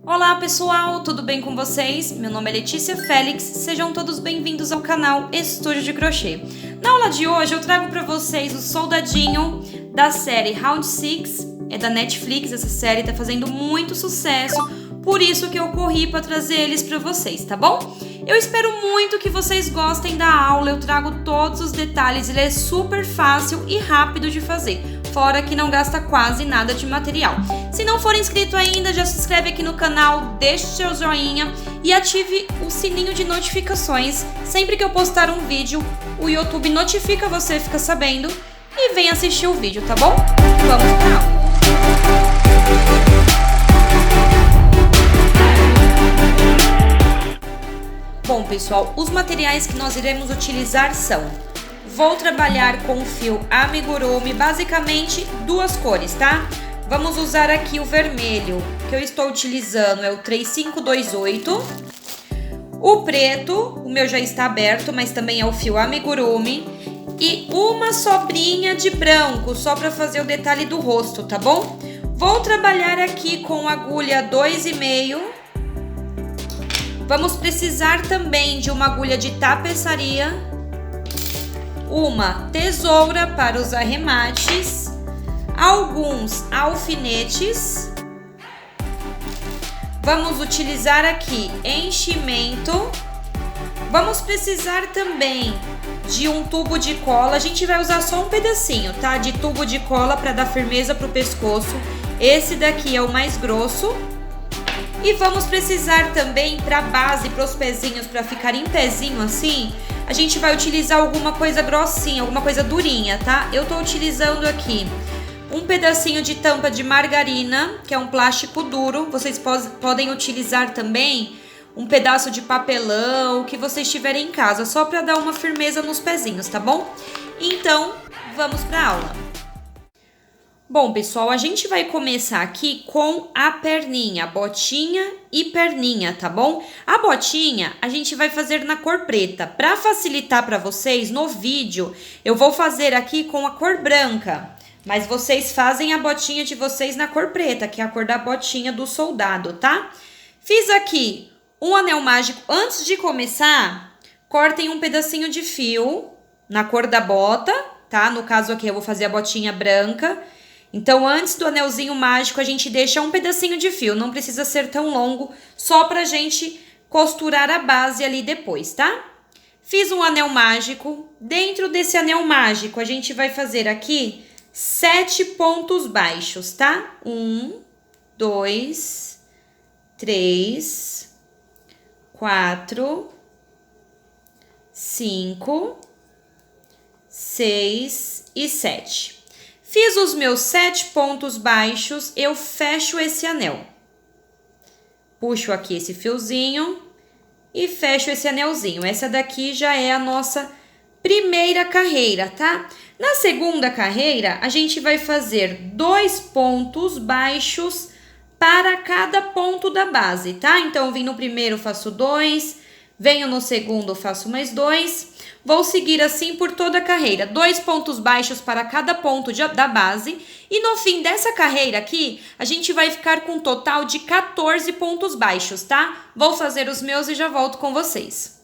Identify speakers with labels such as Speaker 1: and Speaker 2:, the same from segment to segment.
Speaker 1: Olá pessoal, tudo bem com vocês? Meu nome é Letícia Félix, sejam todos bem-vindos ao canal Estúdio de Crochê. Na aula de hoje eu trago para vocês o soldadinho da série Round 6, é da Netflix, essa série tá fazendo muito sucesso, por isso que eu corri para trazer eles para vocês, tá bom? Eu espero muito que vocês gostem da aula, eu trago todos os detalhes, ele é super fácil e rápido de fazer, fora que não gasta quase nada de material. Se não for inscrito ainda, já se inscreve aqui no canal, deixe seu joinha e ative o sininho de notificações. Sempre que eu postar um vídeo, o YouTube notifica você, fica sabendo e vem assistir o vídeo, tá bom? Vamos pra aula! Bom, pessoal, os materiais que nós iremos utilizar são: vou trabalhar com o fio amigurumi, basicamente duas cores, tá? Vamos usar aqui o vermelho, que eu estou utilizando é o 3528. O preto, o meu já está aberto, mas também é o fio amigurumi. E uma sobrinha de branco, só para fazer o detalhe do rosto, tá bom? Vou trabalhar aqui com agulha 2,5. Vamos precisar também de uma agulha de tapeçaria, uma tesoura para os arremates, alguns alfinetes. Vamos utilizar aqui enchimento. Vamos precisar também de um tubo de cola. A gente vai usar só um pedacinho, tá? De tubo de cola para dar firmeza para o pescoço. Esse daqui é o mais grosso. E vamos precisar também para a base, para os pezinhos, para ficar em pezinho assim, a gente vai utilizar alguma coisa grossinha, alguma coisa durinha, tá? Eu tô utilizando aqui um pedacinho de tampa de margarina, que é um plástico duro. Vocês podem utilizar também um pedaço de papelão, o que vocês tiverem em casa, só para dar uma firmeza nos pezinhos, tá bom? Então, vamos para a aula. Bom, pessoal, a gente vai começar aqui com a perninha, botinha e perninha, tá bom? A botinha a gente vai fazer na cor preta. Para facilitar para vocês, no vídeo, eu vou fazer aqui com a cor branca, mas vocês fazem a botinha de vocês na cor preta, que é a cor da botinha do soldado, tá? Fiz aqui um anel mágico. Antes de começar, cortem um pedacinho de fio na cor da bota, tá? No caso aqui eu vou fazer a botinha branca. Então, antes do anelzinho mágico, a gente deixa um pedacinho de fio. Não precisa ser tão longo, só pra gente costurar a base ali depois, tá? Fiz um anel mágico. Dentro desse anel mágico, a gente vai fazer aqui 7 pontos baixos, tá? 1, 2, 3, 4, 5, 6 e 7. Fiz os meus 7 pontos baixos, eu fecho esse anel. Puxo aqui esse fiozinho e fecho esse anelzinho. Essa daqui já é a nossa primeira carreira, tá? Na segunda carreira, a gente vai fazer 2 pontos baixos para cada ponto da base, tá? Então, eu vim no primeiro, faço 2, venho no segundo, faço mais 2. Vou seguir assim por toda a carreira, 2 pontos baixos para cada ponto da base. E no fim dessa carreira aqui, a gente vai ficar com um total de 14 pontos baixos, tá? Vou fazer os meus e já volto com vocês.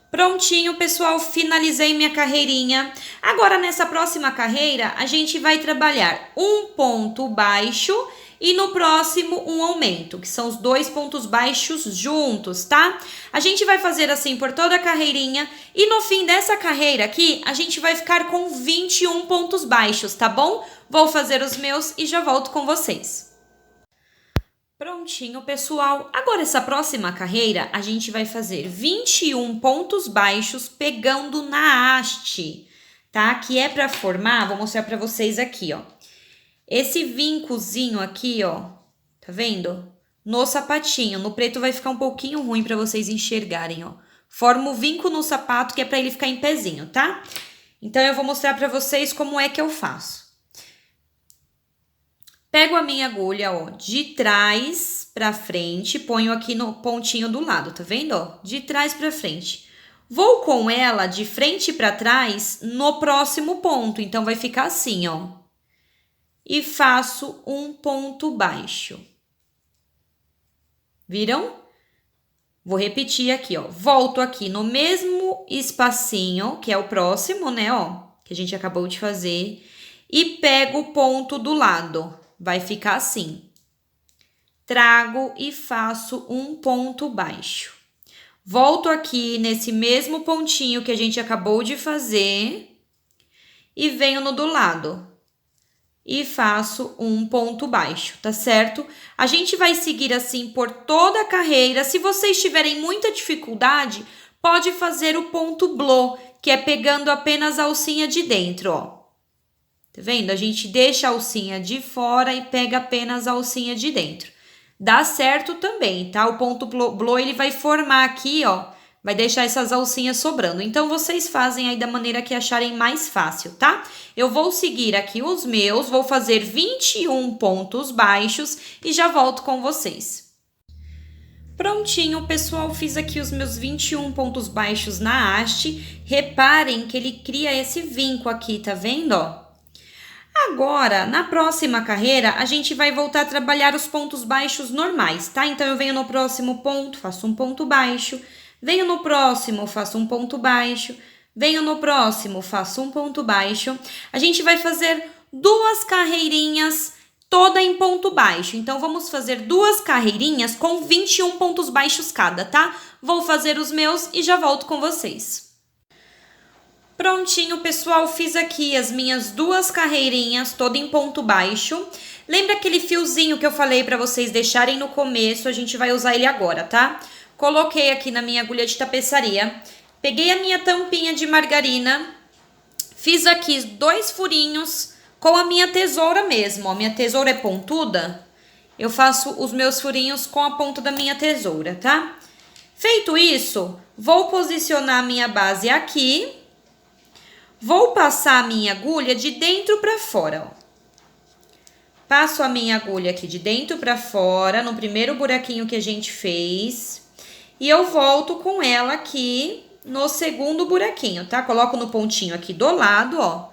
Speaker 1: Prontinho, pessoal, finalizei minha carreirinha. Agora, nessa próxima carreira, a gente vai trabalhar um ponto baixo e no próximo um aumento, que são os 2 pontos baixos juntos, tá? A gente vai fazer assim por toda a carreirinha e no fim dessa carreira aqui, a gente vai ficar com 21 pontos baixos, tá bom? Vou fazer os meus e já volto com vocês. Prontinho, pessoal. Agora, essa próxima carreira, a gente vai fazer 21 pontos baixos pegando na haste, tá? Que é para formar, vou mostrar para vocês aqui, ó. Esse vincozinho aqui, ó, tá vendo? No sapatinho, no preto vai ficar um pouquinho ruim para vocês enxergarem, ó. Forma o vinco no sapato, que é para ele ficar em pezinho, tá? Então, eu vou mostrar para vocês como é que eu faço. Pego a minha agulha, ó, de trás para frente, ponho aqui no pontinho do lado, tá vendo, ó? De trás para frente. Vou com ela de frente para trás no próximo ponto, então vai ficar assim, ó. E faço um ponto baixo. Viram? Vou repetir aqui, ó. Volto aqui no mesmo espacinho, que é o próximo, né, ó, que a gente acabou de fazer, e pego o ponto do lado. Vai ficar assim. Trago e faço um ponto baixo. Volto aqui nesse mesmo pontinho que a gente acabou de fazer e venho no do lado. E faço um ponto baixo, tá certo? A gente vai seguir assim por toda a carreira. Se vocês tiverem muita dificuldade, pode fazer o ponto blow, que é pegando apenas a alcinha de dentro, ó. Tá vendo? A gente deixa a alcinha de fora e pega apenas a alcinha de dentro. Dá certo também, tá? O ponto blow, ele vai formar aqui, ó, vai deixar essas alcinhas sobrando. Então, vocês fazem aí da maneira que acharem mais fácil, tá? Eu vou seguir aqui os meus, vou fazer 21 pontos baixos e já volto com vocês. Prontinho, pessoal, fiz aqui os meus 21 pontos baixos na haste. Reparem que ele cria esse vinco aqui, tá vendo, ó? Agora, na próxima carreira, a gente vai voltar a trabalhar os pontos baixos normais, tá? Então, eu venho no próximo ponto, faço um ponto baixo, venho no próximo, faço um ponto baixo, venho no próximo, faço um ponto baixo. A gente vai fazer 2 carreirinhas toda em ponto baixo. Então, vamos fazer 2 carreirinhas com 21 pontos baixos cada, tá? Vou fazer os meus e já volto com vocês. Prontinho, pessoal, fiz aqui as minhas 2 carreirinhas, toda em ponto baixo. Lembra aquele fiozinho que eu falei para vocês deixarem no começo? A gente vai usar ele agora, tá? Coloquei aqui na minha agulha de tapeçaria, peguei a minha tampinha de margarina, fiz aqui 2 furinhos com a minha tesoura mesmo, ó. Minha tesoura é pontuda, eu faço os meus furinhos com a ponta da minha tesoura, tá? Feito isso, vou posicionar a minha base aqui. Vou passar a minha agulha de dentro para fora, ó. Passo a minha agulha aqui de dentro para fora, no primeiro buraquinho que a gente fez. E eu volto com ela aqui no segundo buraquinho, tá? Coloco no pontinho aqui do lado, ó.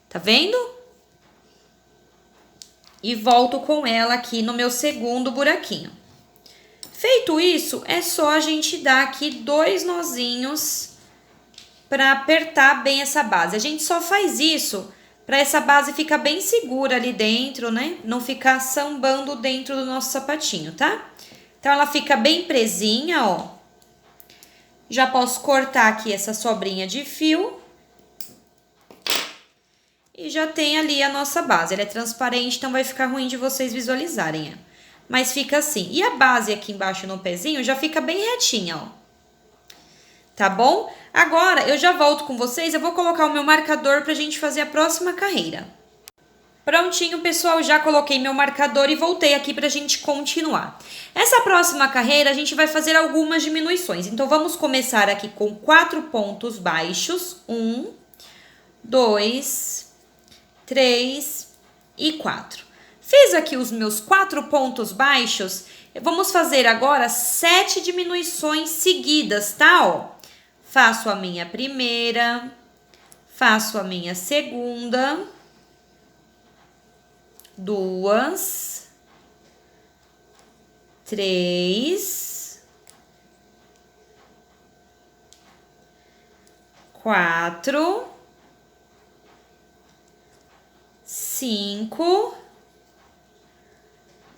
Speaker 1: Tá vendo? E volto com ela aqui no meu segundo buraquinho. Feito isso, é só a gente dar aqui 2 nozinhos para apertar bem essa base. A gente só faz isso para essa base ficar bem segura ali dentro, né? Não ficar sambando dentro do nosso sapatinho, tá? Então, ela fica bem presinha, ó. Já posso cortar aqui essa sobrinha de fio. E já tem ali a nossa base. Ela é transparente, então vai ficar ruim de vocês visualizarem, ó. Mas fica assim. E a base aqui embaixo no pezinho já fica bem retinha, ó. Tá bom? Agora, eu já volto com vocês, eu vou colocar o meu marcador pra gente fazer a próxima carreira. Prontinho, pessoal, já coloquei meu marcador e voltei aqui pra gente continuar. Essa próxima carreira, a gente vai fazer algumas diminuições. Então, vamos começar aqui com 4 pontos baixos. 1, 2, 3 e 4. Fiz aqui os meus 4 pontos baixos. Vamos fazer agora 7 diminuições seguidas, tá? Ó. Faço a minha primeira, faço a minha segunda, 2, 3, 4, 5,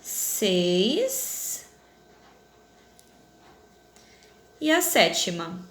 Speaker 1: 6 e a 7ª.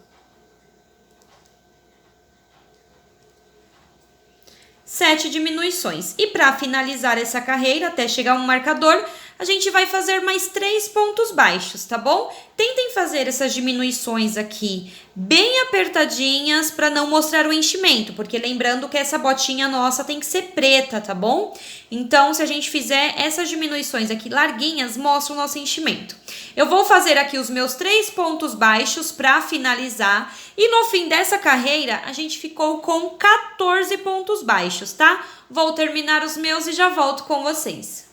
Speaker 1: 7 diminuições. E para finalizar essa carreira, até chegar um marcador, a gente vai fazer mais 3 pontos baixos, tá bom? Tentem fazer essas diminuições aqui bem apertadinhas para não mostrar o enchimento, porque lembrando que essa botinha nossa tem que ser preta, tá bom? Então, se a gente fizer essas diminuições aqui larguinhas, mostra o nosso enchimento. Eu vou fazer aqui os meus 3 pontos baixos para finalizar e no fim dessa carreira, a gente ficou com 14 pontos baixos, tá? Vou terminar os meus e já volto com vocês.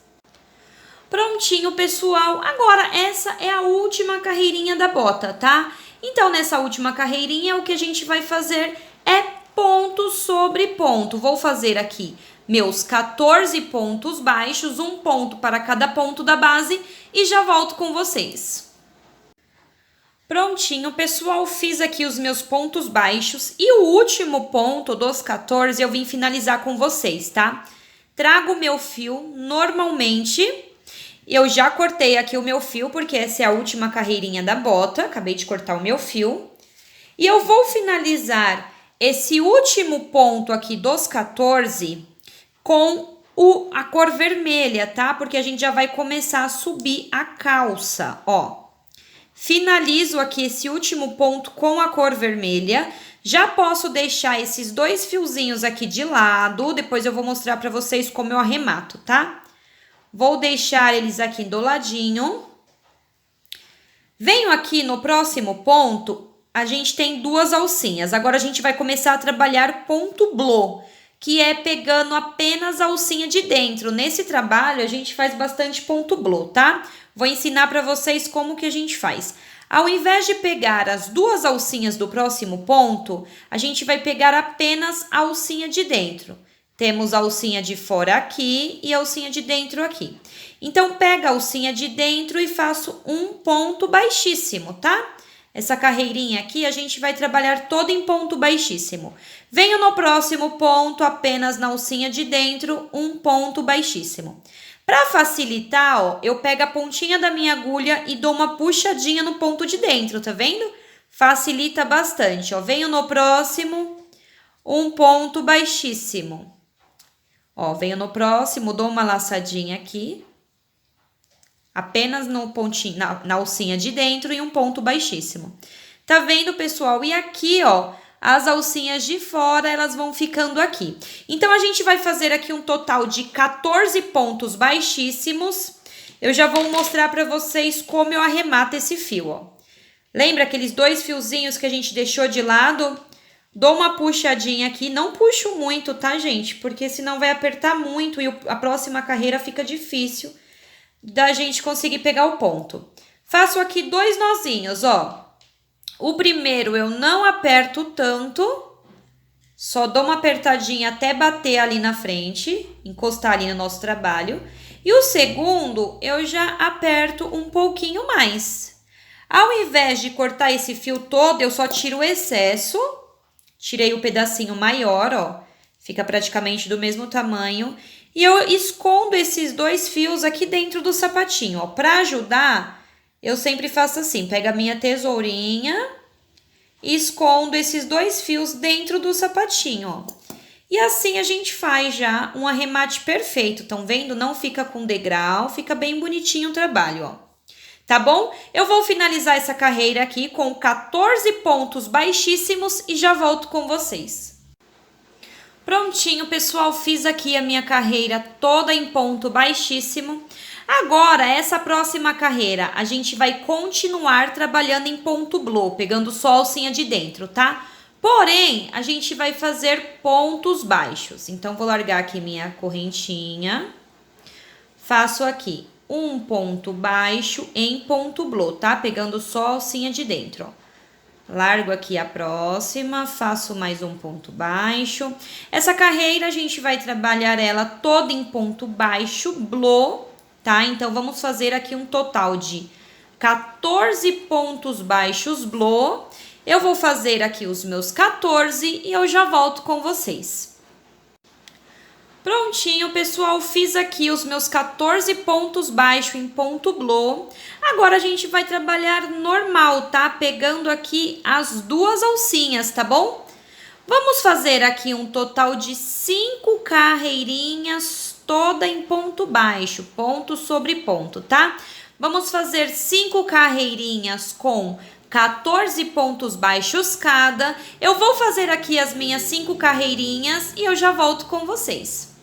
Speaker 1: Prontinho, pessoal. Agora, essa é a última carreirinha da bota, tá? Então, nessa última carreirinha, o que a gente vai fazer é ponto sobre ponto. Vou fazer aqui meus 14 pontos baixos, um ponto para cada ponto da base e já volto com vocês. Prontinho, pessoal, fiz aqui os meus pontos baixos e o último ponto dos 14 eu vim finalizar com vocês, tá? Trago o meu fio normalmente, eu já cortei aqui o meu fio porque essa é a última carreirinha da bota, acabei de cortar o meu fio. E eu vou finalizar esse último ponto aqui dos 14 com a cor vermelha, tá? Porque a gente já vai começar a subir a calça, ó. Finalizo aqui esse último ponto com a cor vermelha. Já posso deixar esses dois fiozinhos aqui de lado. Depois eu vou mostrar para vocês como eu arremato, tá? Vou deixar eles aqui do ladinho. Venho aqui no próximo ponto, a gente tem duas alcinhas. Agora a gente vai começar a trabalhar ponto blow, que é pegando apenas a alcinha de dentro. Nesse trabalho a gente faz bastante ponto blow, tá? Vou ensinar para vocês como que a gente faz. Ao invés de pegar as duas alcinhas do próximo ponto, a gente vai pegar apenas a alcinha de dentro. Temos a alcinha de fora aqui e a alcinha de dentro aqui. Então, pega a alcinha de dentro e faço um ponto baixíssimo, tá? Essa carreirinha aqui a gente vai trabalhar toda em ponto baixíssimo. Venho no próximo ponto, apenas na alcinha de dentro, um ponto baixíssimo. Para facilitar, ó, eu pego a pontinha da minha agulha e dou uma puxadinha no ponto de dentro, tá vendo? Facilita bastante, ó. Venho no próximo, um ponto baixíssimo. Ó, venho no próximo, dou uma laçadinha aqui. Apenas no pontinho, na alcinha de dentro e um ponto baixíssimo. Tá vendo, pessoal? E aqui, ó, as alcinhas de fora, elas vão ficando aqui. Então, a gente vai fazer aqui um total de 14 pontos baixíssimos. Eu já vou mostrar para vocês como eu arremato esse fio, ó. Lembra aqueles dois fiozinhos que a gente deixou de lado? Dou uma puxadinha aqui, não puxo muito, tá, gente? Porque senão vai apertar muito e a próxima carreira fica difícil da gente conseguir pegar o ponto. Faço aqui dois nozinhos, ó. O primeiro eu não aperto tanto, só dou uma apertadinha até bater ali na frente, encostar ali no nosso trabalho. E o segundo eu já aperto um pouquinho mais. Ao invés de cortar esse fio todo, eu só tiro o excesso. Tirei o pedacinho maior, ó. Fica praticamente do mesmo tamanho. E eu escondo esses dois fios aqui dentro do sapatinho, ó. Para ajudar, eu sempre faço assim, pego a minha tesourinha e escondo esses dois fios dentro do sapatinho, ó. E assim a gente faz já um arremate perfeito, estão vendo? Não fica com degrau, fica bem bonitinho o trabalho, ó. Tá bom? Eu vou finalizar essa carreira aqui com 14 pontos baixíssimos e já volto com vocês. Prontinho, pessoal, fiz aqui a minha carreira toda em ponto baixíssimo. Agora, essa próxima carreira, a gente vai continuar trabalhando em ponto blow, pegando só a alcinha de dentro, tá? Porém, a gente vai fazer pontos baixos. Então, vou largar aqui minha correntinha. Faço aqui um ponto baixo em ponto blow, tá? Pegando só a alcinha de dentro, ó. Largo aqui a próxima, faço mais um ponto baixo. Essa carreira a gente vai trabalhar ela toda em ponto baixo, blow, tá? Então, vamos fazer aqui um total de 14 pontos baixos blow. Eu vou fazer aqui os meus 14 e eu já volto com vocês. Prontinho, pessoal, fiz aqui os meus 14 pontos baixos em ponto blow. Agora, a gente vai trabalhar normal, tá? Pegando aqui as duas alcinhas, tá bom? Vamos fazer aqui um total de 5 carreirinhas toda em ponto baixo, ponto sobre ponto, tá? Vamos fazer 5 carreirinhas com 14 pontos baixos cada. Eu vou fazer aqui as minhas 5 carreirinhas e eu já volto com vocês.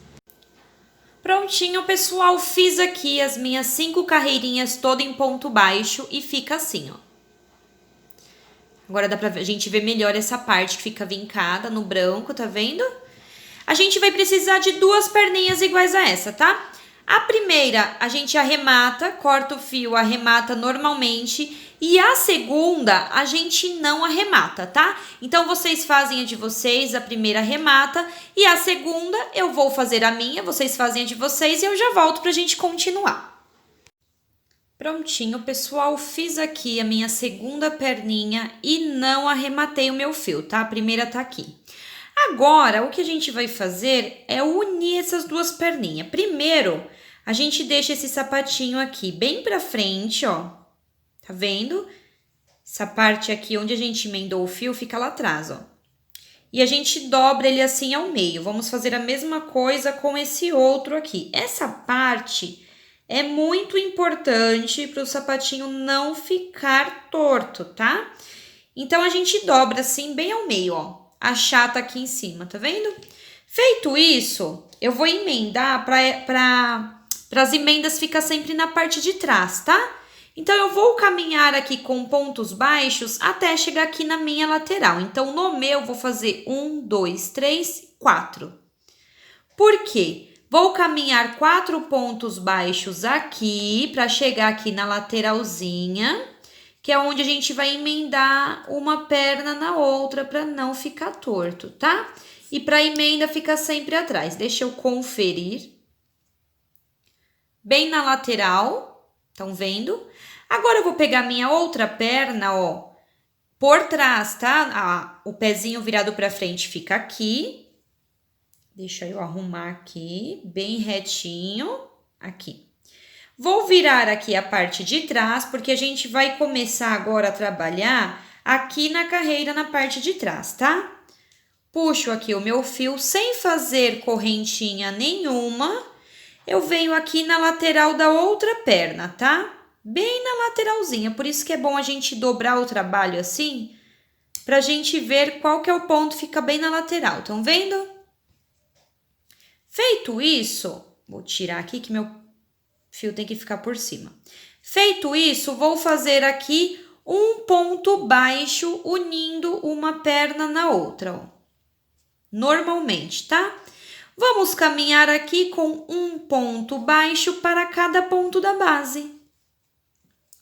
Speaker 1: Prontinho, pessoal, fiz aqui as minhas 5 carreirinhas toda em ponto baixo e fica assim, ó. Agora dá pra gente ver melhor essa parte que fica vincada no branco, tá vendo? A gente vai precisar de 2 perninhas iguais a essa, tá? A primeira, a gente arremata, corta o fio, arremata normalmente. E a segunda, a gente não arremata, tá? Então, vocês fazem a de vocês, a primeira arremata. E a segunda, eu vou fazer a minha, vocês fazem a de vocês e eu já volto pra gente continuar. Prontinho, pessoal, fiz aqui a minha segunda perninha e não arrematei o meu fio, tá? A primeira tá aqui. Agora, o que a gente vai fazer é unir essas duas perninhas. Primeiro, a gente deixa esse sapatinho aqui bem pra frente, ó. Tá vendo? Essa parte aqui onde a gente emendou o fio fica lá atrás, ó. E a gente dobra ele assim ao meio. Vamos fazer a mesma coisa com esse outro aqui. Essa parte é muito importante para o sapatinho não ficar torto, tá? Então, a gente dobra assim bem ao meio, ó. Achata aqui em cima, tá vendo? Feito isso, eu vou emendar para as emendas ficar sempre na parte de trás, tá? Então, eu vou caminhar aqui com pontos baixos até chegar aqui na minha lateral. Então, no meu, vou fazer 1, 2, 3, 4. Por quê? Vou caminhar 4 pontos baixos aqui para chegar aqui na lateralzinha, que é onde a gente vai emendar uma perna na outra para não ficar torto, tá? E para a emenda ficar sempre atrás. Deixa eu conferir. Bem na lateral, estão vendo? Agora eu vou pegar minha outra perna, ó, por trás, tá? O pezinho virado para frente fica aqui. Deixa eu arrumar aqui, bem retinho, aqui. Vou virar aqui a parte de trás, porque a gente vai começar agora a trabalhar aqui na carreira, na parte de trás, tá? Puxo aqui o meu fio sem fazer correntinha nenhuma. Eu venho aqui na lateral da outra perna, tá? Bem na lateralzinha, por isso que é bom a gente dobrar o trabalho assim, pra gente ver qual que é o ponto, fica bem na lateral, estão vendo? Feito isso, vou tirar aqui que meu fio tem que ficar por cima. Feito isso, vou fazer aqui um ponto baixo unindo uma perna na outra, ó. Normalmente, tá? Vamos caminhar aqui com um ponto baixo para cada ponto da base.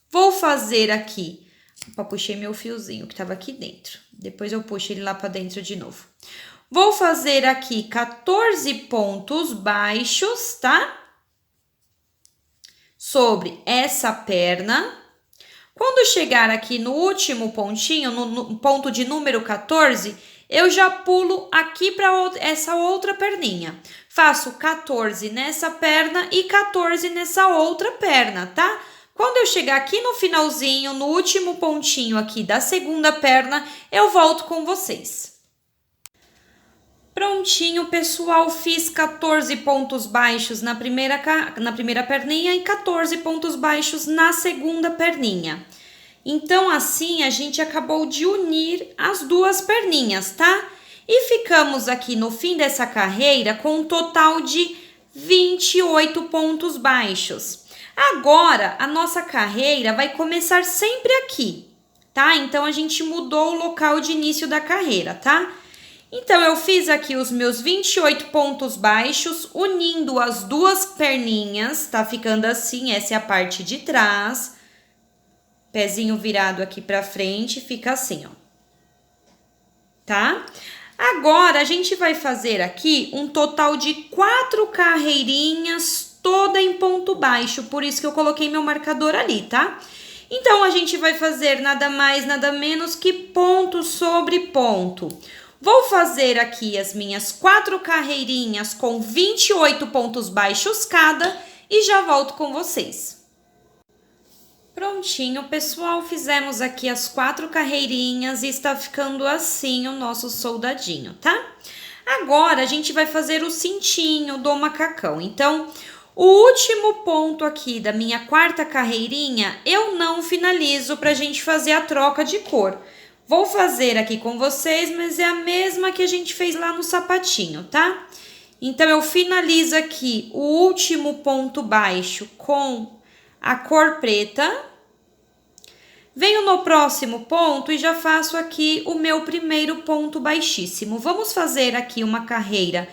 Speaker 1: Vou fazer aqui, opa, puxei meu fiozinho que estava aqui dentro. Depois eu puxo ele lá para dentro de novo. Vou fazer aqui 14 pontos baixos, tá? Sobre essa perna. Quando chegar aqui no último pontinho, no ponto de número 14, eu já pulo aqui para essa outra perninha. Faço 14 nessa perna e 14 nessa outra perna, tá? Quando eu chegar aqui no finalzinho, no último pontinho aqui da segunda perna, eu volto com vocês. Prontinho, pessoal, fiz 14 pontos baixos na primeira perninha e 14 pontos baixos na segunda perninha. Então, assim, a gente acabou de unir as duas perninhas, tá? E ficamos aqui no fim dessa carreira com um total de 28 pontos baixos. Agora, a nossa carreira vai começar sempre aqui, tá? Então, a gente mudou o local de início da carreira, tá? Então, eu fiz aqui os meus 28 pontos baixos, unindo as duas perninhas, tá ficando assim, essa é a parte de trás. Pezinho virado aqui pra frente, fica assim, ó. Tá? Agora, a gente vai fazer aqui um total de 4 carreirinhas, toda em ponto baixo, por isso que eu coloquei meu marcador ali, tá? Então, a gente vai fazer nada mais, nada menos que ponto sobre ponto. Vou fazer aqui as minhas 4 carreirinhas com 28 pontos baixos cada e já volto com vocês. Prontinho, pessoal, fizemos aqui as 4 carreirinhas e está ficando assim o nosso soldadinho, tá? Agora, a gente vai fazer o cintinho do macacão. Então, o último ponto aqui da minha 4ª carreirinha, eu não finalizo pra gente fazer a troca de cor. Vou fazer aqui com vocês, mas é a mesma que a gente fez lá no sapatinho, tá? Então, eu finalizo aqui o último ponto baixo com a cor preta. Venho no próximo ponto e já faço aqui o meu primeiro ponto baixíssimo. Vamos fazer aqui uma carreira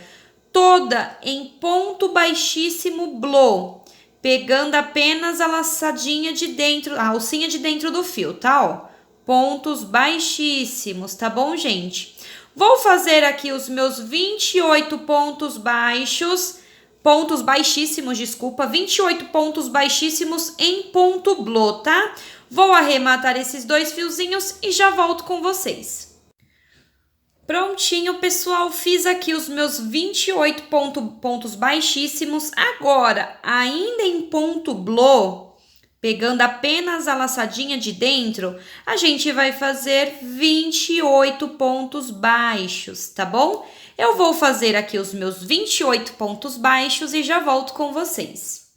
Speaker 1: toda em ponto baixíssimo blow, pegando apenas a laçadinha de dentro, a alcinha de dentro do fio, tá? Ó. Pontos baixíssimos, tá bom, gente? Vou fazer aqui os meus 28 pontos baixos, pontos baixíssimos, desculpa, 28 pontos baixíssimos em ponto blô, tá? Vou arrematar esses 2 fiozinhos e já volto com vocês. Prontinho, pessoal, fiz aqui os meus 28 pontos baixíssimos. Agora, ainda em ponto blô, pegando apenas a laçadinha de dentro, a gente vai fazer 28 pontos baixos, tá bom? Eu vou fazer aqui os meus 28 pontos baixos e já volto com vocês.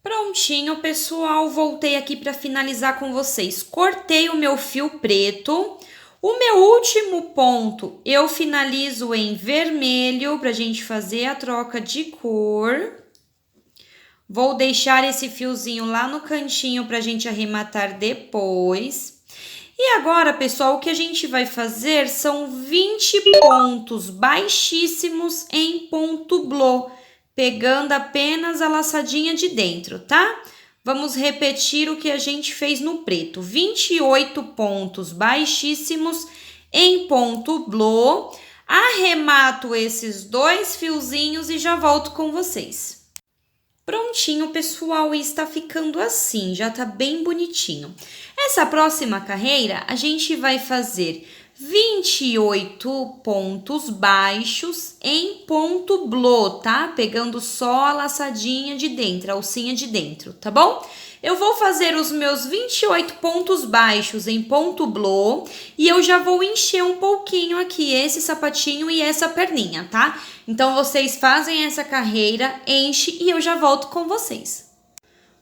Speaker 1: Prontinho, pessoal, voltei aqui para finalizar com vocês. Cortei o meu fio preto. O meu último ponto eu finalizo em vermelho para a gente fazer a troca de cor. Vou deixar esse fiozinho lá no cantinho para a gente arrematar depois. E agora, pessoal, o que a gente vai fazer são 20 pontos baixíssimos em ponto blô, pegando apenas a laçadinha de dentro, tá? Vamos repetir o que a gente fez no preto. 28 pontos baixíssimos em ponto blô. Arremato esses 2 fiozinhos e já volto com vocês. Prontinho, pessoal, e está ficando assim, já tá bem bonitinho. Essa próxima carreira, a gente vai fazer 28 pontos baixos em ponto blô, tá? Pegando só a laçadinha de dentro, a alcinha de dentro, tá bom? Eu vou fazer os meus 28 pontos baixos em ponto blô e eu já vou encher um pouquinho aqui esse sapatinho e essa perninha, tá? Então, vocês fazem essa carreira, enche e eu já volto com vocês.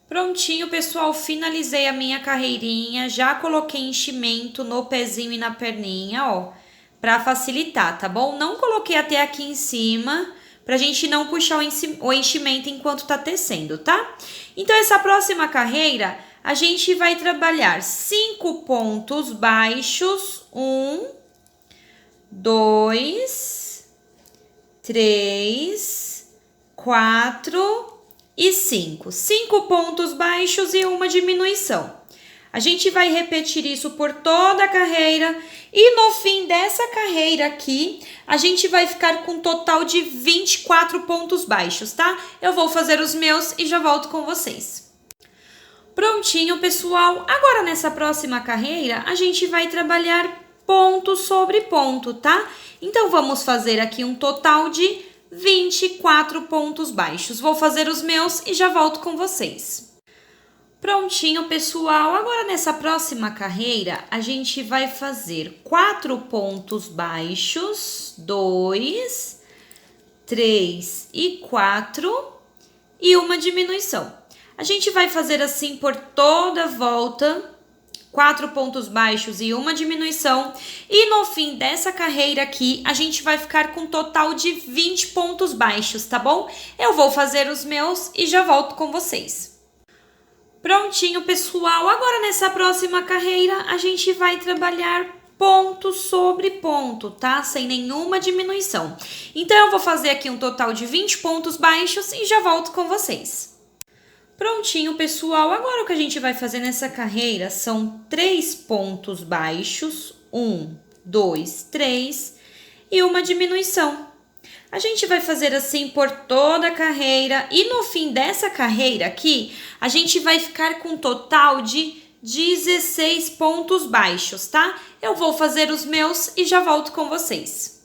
Speaker 1: Prontinho, pessoal, finalizei a minha carreirinha, já coloquei enchimento no pezinho e na perninha, ó, pra facilitar, tá bom? Não coloquei até aqui em cima, pra gente não puxar o enchimento enquanto tá tecendo, tá? Então, essa próxima carreira, a gente vai trabalhar 5 pontos baixos, 1, 2, 3, 4 e 5. 5 pontos baixos e uma diminuição. A gente vai repetir isso por toda a carreira e no fim dessa carreira aqui, a gente vai ficar com um total de 24 pontos baixos, tá? Eu vou fazer os meus e já volto com vocês. Prontinho, pessoal. Agora, nessa próxima carreira, a gente vai trabalhar ponto sobre ponto, tá? Então, vamos fazer aqui um total de 24 pontos baixos. Vou fazer os meus e já volto com vocês. Prontinho, pessoal. Agora, nessa próxima carreira, a gente vai fazer 4 pontos baixos, 2, 3 e 4 e uma diminuição. A gente vai fazer assim por toda a volta, 4 pontos baixos e uma diminuição. E no fim dessa carreira aqui, a gente vai ficar com um total de 20 pontos baixos, tá bom? Eu vou fazer os meus e já volto com vocês. Prontinho, pessoal. Agora, nessa próxima carreira, a gente vai trabalhar ponto sobre ponto, tá? Sem nenhuma diminuição. Então, eu vou fazer aqui um total de 20 pontos baixos e já volto com vocês. Prontinho, pessoal. Agora, o que a gente vai fazer nessa carreira são 3 pontos baixos, 1, 2, 3 e uma diminuição. A gente vai fazer assim por toda a carreira e no fim dessa carreira aqui, a gente vai ficar com um total de 16 pontos baixos, tá? Eu vou fazer os meus e já volto com vocês.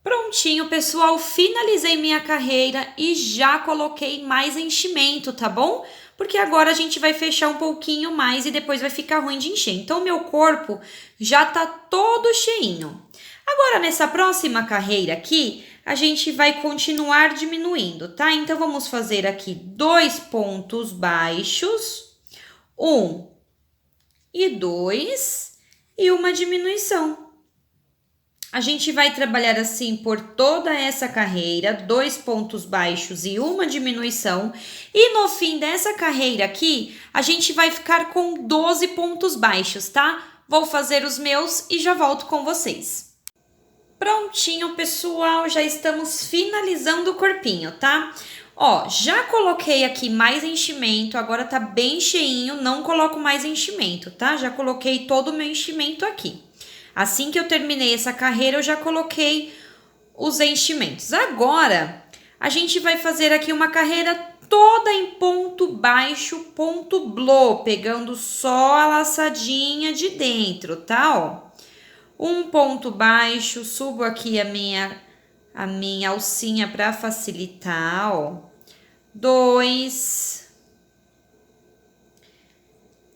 Speaker 1: Prontinho, pessoal, finalizei minha carreira e já coloquei mais enchimento, tá bom? Porque agora a gente vai fechar um pouquinho mais e depois vai ficar ruim de encher. Então, o meu corpo já tá todo cheinho. Agora, nessa próxima carreira aqui, a gente vai continuar diminuindo, tá? Então, vamos fazer aqui 2 pontos baixos, 1 e 2 e uma diminuição. A gente vai trabalhar assim por toda essa carreira, 2 pontos baixos e uma diminuição. E no fim dessa carreira aqui, a gente vai ficar com 12 pontos baixos, tá? Vou fazer os meus e já volto com vocês. Prontinho, pessoal, já estamos finalizando o corpinho, tá? Ó, já coloquei aqui mais enchimento, agora tá bem cheinho, não coloco mais enchimento, tá? Já coloquei todo o meu enchimento aqui. Assim que eu terminei essa carreira, eu já coloquei os enchimentos. Agora, a gente vai fazer aqui uma carreira toda em ponto baixo, ponto blow, pegando só a laçadinha de dentro, tá? Ó, um ponto baixo, subo aqui a minha alcinha para facilitar, ó. 2,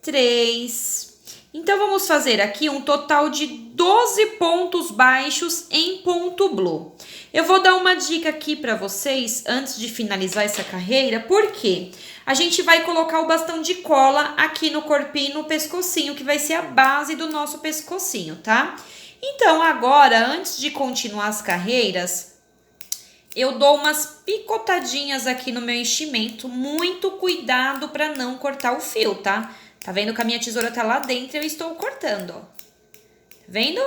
Speaker 1: 3. Então, vamos fazer aqui um total de 12 pontos baixos em ponto blow. Eu vou dar uma dica aqui para vocês antes de finalizar essa carreira, porque a gente vai colocar o bastão de cola aqui no corpinho, no pescocinho, que vai ser a base do nosso pescocinho, tá? Então, agora, antes de continuar as carreiras, eu dou umas picotadinhas aqui no meu enchimento, muito cuidado para não cortar o fio, tá? Tá vendo que a minha tesoura tá lá dentro e eu estou cortando, ó. Tá vendo?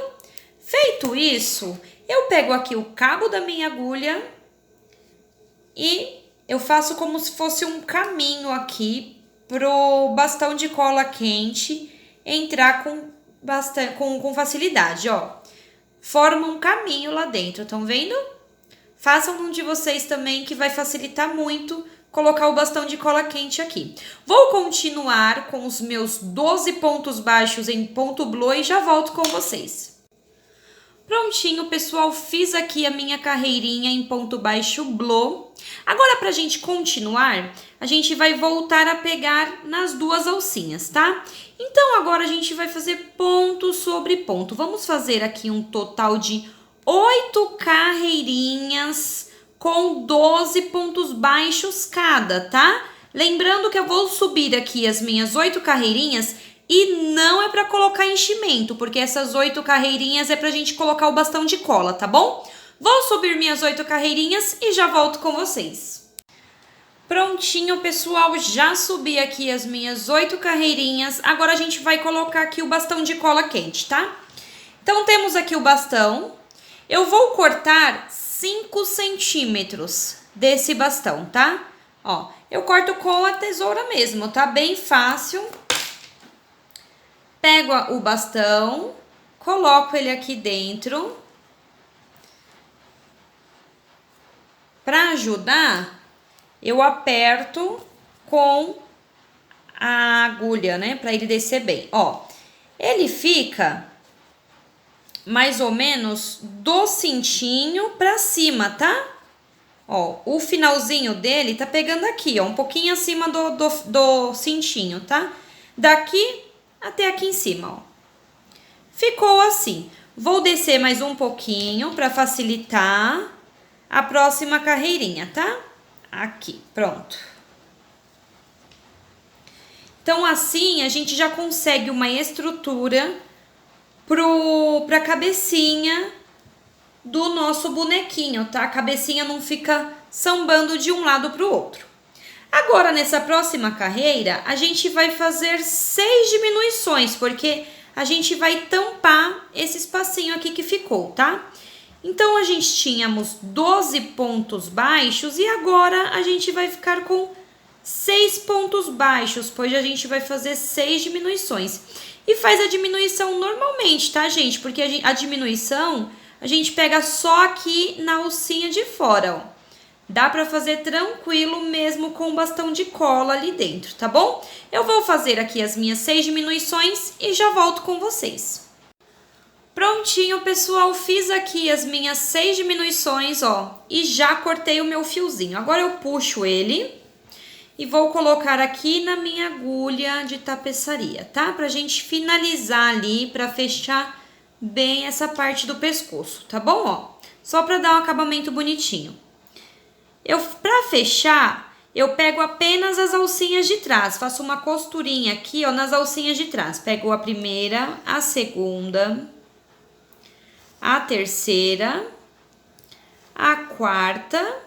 Speaker 1: Feito isso, eu pego aqui o cabo da minha agulha e eu faço como se fosse um caminho aqui pro bastão de cola quente entrar com facilidade, ó. Forma um caminho lá dentro, estão vendo? Façam um de vocês também, que vai facilitar muito colocar o bastão de cola quente aqui. Vou continuar com os meus 12 pontos baixos em ponto blow e já volto com vocês. Prontinho, pessoal, fiz aqui a minha carreirinha em ponto baixo blow. Agora, pra gente continuar, a gente vai voltar a pegar nas duas alcinhas, tá? Então, agora a gente vai fazer ponto sobre ponto. Vamos fazer aqui um total de 8 carreirinhas com 12 pontos baixos cada, tá? Lembrando que eu vou subir aqui as minhas 8 carreirinhas e não é para colocar enchimento, porque essas 8 carreirinhas é pra gente colocar o bastão de cola, tá bom? Vou subir minhas 8 carreirinhas e já volto com vocês. Prontinho, pessoal, já subi aqui as minhas 8 carreirinhas. Agora a gente vai colocar aqui o bastão de cola quente, tá? Então, temos aqui o bastão. Eu vou cortar 5 centímetros desse bastão, tá? Ó, eu corto com a tesoura mesmo, tá? Bem fácil. Pego o bastão, coloco ele aqui dentro. Para ajudar, eu aperto com a agulha, né? Para ele descer bem. Ó, ele fica mais ou menos do cintinho pra cima, tá? Ó, o finalzinho dele tá pegando aqui, ó, um pouquinho acima do cintinho, tá? Daqui até aqui em cima, ó. Ficou assim. Vou descer mais um pouquinho pra facilitar a próxima carreirinha, tá? Aqui, pronto. Então, assim, a gente já consegue uma estrutura pra cabecinha do nosso bonequinho, tá? A cabecinha não fica sambando de um lado pro outro. Agora, nessa próxima carreira, a gente vai fazer 6 diminuições, porque a gente vai tampar esse espacinho aqui que ficou, tá? Então, a gente tínhamos 12 pontos baixos e agora a gente vai ficar com 6 pontos baixos, pois a gente vai fazer 6 diminuições. E faz a diminuição normalmente, tá, gente? Porque a diminuição a gente pega só aqui na alcinha de fora, ó. Dá pra fazer tranquilo mesmo com o bastão de cola ali dentro, tá bom? Eu vou fazer aqui as minhas 6 diminuições e já volto com vocês. Prontinho, pessoal, fiz aqui as minhas 6 diminuições, ó, e já cortei o meu fiozinho. Agora eu puxo ele e vou colocar aqui na minha agulha de tapeçaria, tá? Pra gente finalizar ali, pra fechar bem essa parte do pescoço, tá bom? Ó, só pra dar um acabamento bonitinho. Pra fechar, eu pego apenas as alcinhas de trás, faço uma costurinha aqui, ó, nas alcinhas de trás. Pego a primeira, a segunda, a terceira, a quarta,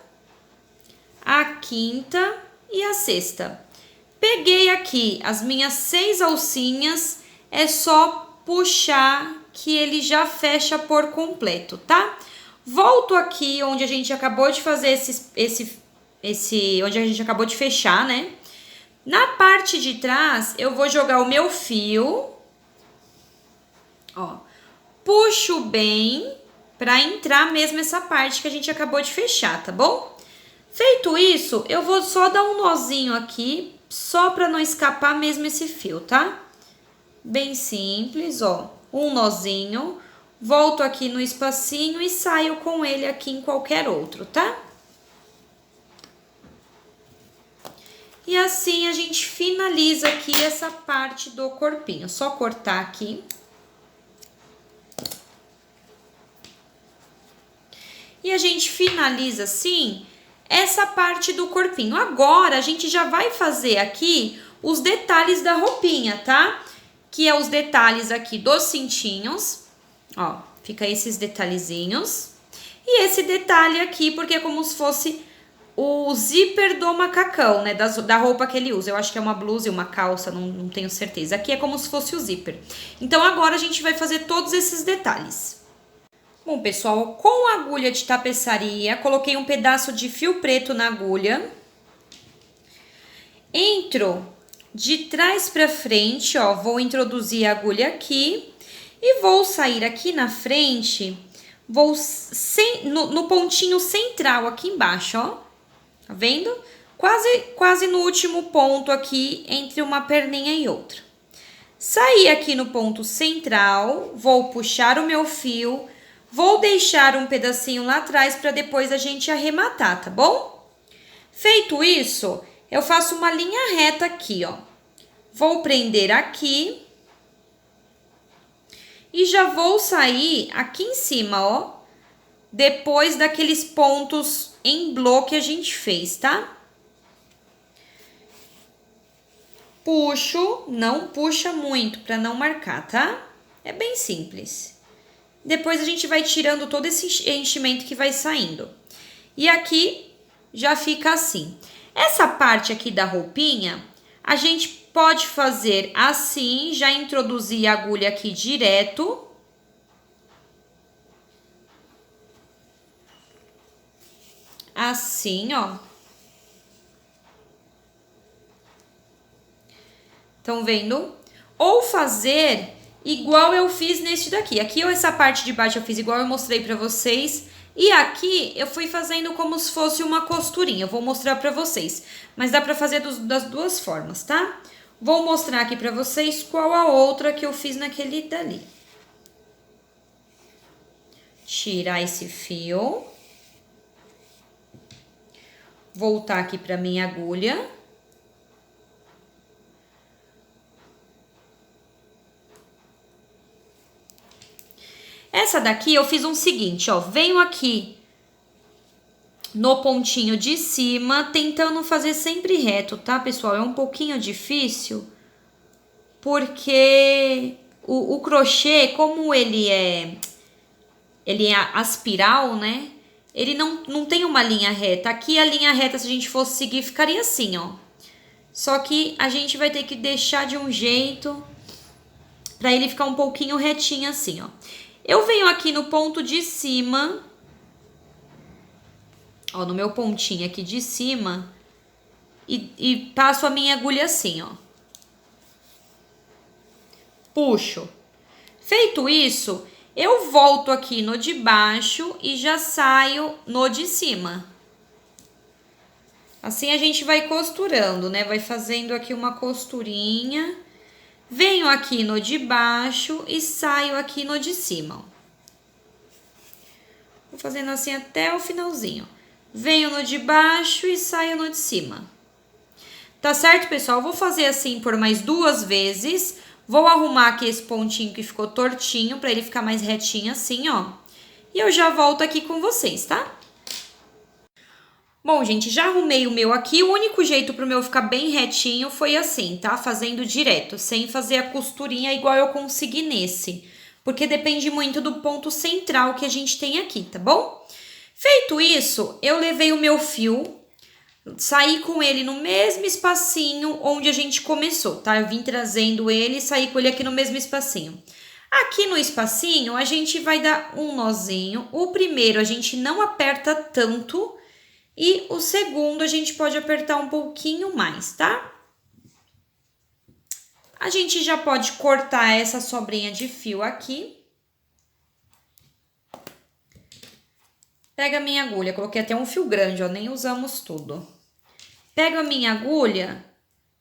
Speaker 1: a quinta e a sexta. Peguei aqui as minhas 6 alcinhas, é só puxar que ele já fecha por completo, tá? Volto aqui onde a gente acabou de fazer onde a gente acabou de fechar, né? Na parte de trás, eu vou jogar o meu fio, ó, puxo bem pra entrar mesmo essa parte que a gente acabou de fechar, tá bom? Feito isso, eu vou só dar um nozinho aqui, só para não escapar mesmo esse fio, tá? Bem simples, ó. Um nozinho, volto aqui no espacinho e saio com ele aqui em qualquer outro, tá? E assim a gente finaliza aqui essa parte do corpinho. Só cortar aqui. E a gente finaliza assim essa parte do corpinho. Agora a gente já vai fazer aqui os detalhes da roupinha, tá? Que é os detalhes aqui dos cintinhos. Ó, fica esses detalhezinhos. E esse detalhe aqui, porque é como se fosse o zíper do macacão, né? Da roupa que ele usa. Eu acho que é uma blusa e uma calça, não tenho certeza. Aqui é como se fosse o zíper. Então, agora a gente vai fazer todos esses detalhes. Bom, pessoal, com a agulha de tapeçaria, coloquei um pedaço de fio preto na agulha. Entro de trás para frente, ó, vou introduzir a agulha aqui e vou sair aqui na frente, vou no pontinho central aqui embaixo, ó. Tá vendo? Quase no último ponto aqui, entre uma perninha e outra. Saí aqui no ponto central, vou puxar o meu fio, vou deixar um pedacinho lá atrás para depois a gente arrematar, tá bom? Feito isso, eu faço uma linha reta aqui, ó. Vou prender aqui e já vou sair aqui em cima, ó. Depois daqueles pontos em bloco que a gente fez, tá? Puxo, não puxa muito para não marcar, tá? É bem simples. Depois a gente vai tirando todo esse enchimento que vai saindo. E aqui já fica assim. Essa parte aqui da roupinha, a gente pode fazer assim, já introduzir a agulha aqui direto. Assim, ó. Estão vendo? Ou fazer igual eu fiz neste daqui. Aqui, essa parte de baixo eu fiz igual eu mostrei pra vocês. E aqui, eu fui fazendo como se fosse uma costurinha. Eu vou mostrar pra vocês. Mas dá pra fazer das duas formas, tá? Vou mostrar aqui pra vocês qual a outra que eu fiz naquele dali. Tirar esse fio. Voltar aqui pra minha agulha. Essa daqui eu fiz um seguinte, ó. Venho aqui no pontinho de cima, tentando fazer sempre reto, tá, pessoal? É um pouquinho difícil, porque o crochê, como ele é aspiral, né? Ele não tem uma linha reta. Aqui a linha reta, se a gente fosse seguir, ficaria assim, ó. Só que a gente vai ter que deixar de um jeito pra ele ficar um pouquinho retinho assim, ó. Eu venho aqui no ponto de cima, ó, no meu pontinho aqui de cima, e passo a minha agulha assim, ó. Puxo. Feito isso, eu volto aqui no de baixo e já saio no de cima. Assim a gente vai costurando, né? Vai fazendo aqui uma costurinha. Venho aqui no de baixo e saio aqui no de cima. Vou fazendo assim até o finalzinho. Venho no de baixo e saio no de cima. Tá certo, pessoal? Vou fazer assim por mais 2 vezes. Vou arrumar aqui esse pontinho que ficou tortinho, pra ele ficar mais retinho assim, ó. E eu já volto aqui com vocês, tá? Bom, gente, já arrumei o meu aqui. O único jeito pro meu ficar bem retinho foi assim, tá? Fazendo direto, sem fazer a costurinha igual eu consegui nesse. Porque depende muito do ponto central que a gente tem aqui, tá bom? Feito isso, eu levei o meu fio, saí com ele no mesmo espacinho onde a gente começou, tá? Eu vim trazendo ele e saí com ele aqui no mesmo espacinho. Aqui no espacinho, a gente vai dar um nozinho. O primeiro a gente não aperta tanto e o segundo a gente pode apertar um pouquinho mais, tá? A gente já pode cortar essa sobrinha de fio aqui. Pego a minha agulha, coloquei até um fio grande, ó, nem usamos tudo. Pego a minha agulha,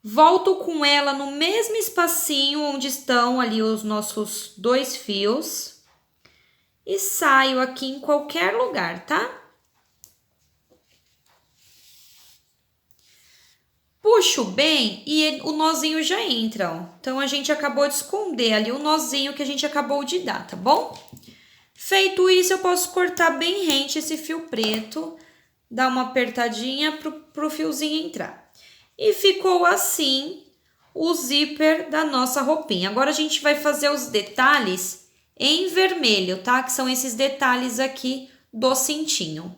Speaker 1: volto com ela no mesmo espacinho onde estão ali os nossos 2 fios e saio aqui em qualquer lugar, tá? Puxo bem e o nozinho já entra, ó. Então, a gente acabou de esconder ali o nozinho que a gente acabou de dar, tá bom? Feito isso, eu posso cortar bem rente esse fio preto, dar uma apertadinha pro fiozinho entrar. E ficou assim o zíper da nossa roupinha. Agora, a gente vai fazer os detalhes em vermelho, tá? Que são esses detalhes aqui do cintinho.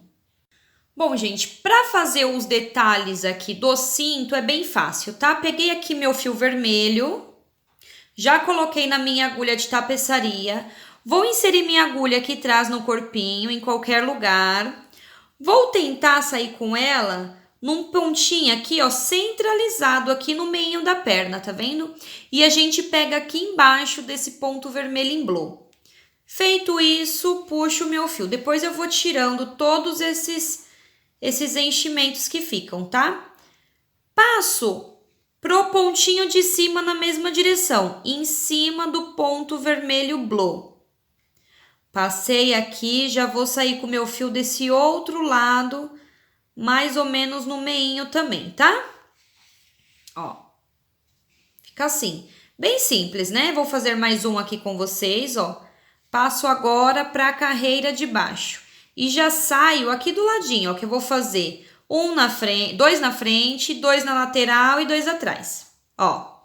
Speaker 1: Bom, gente, para fazer os detalhes aqui do cinto é bem fácil, tá? Peguei aqui meu fio vermelho, já coloquei na minha agulha de tapeçaria, vou inserir minha agulha aqui atrás no corpinho, em qualquer lugar. Vou tentar sair com ela num pontinho aqui, ó, centralizado aqui no meio da perna, tá vendo? E a gente pega aqui embaixo desse ponto vermelho em blue. Feito isso, puxo o meu fio. Depois eu vou tirando todos esses enchimentos que ficam, tá? Passo pro pontinho de cima na mesma direção, em cima do ponto vermelho blue. Passei aqui, já vou sair com o meu fio desse outro lado, mais ou menos no meinho também, tá? Ó, fica assim, bem simples, né? Vou fazer mais um aqui com vocês, ó. Passo agora para a carreira de baixo. E já saio aqui do ladinho, ó, que eu vou fazer dois na frente, 2 na lateral e 2 atrás. Ó,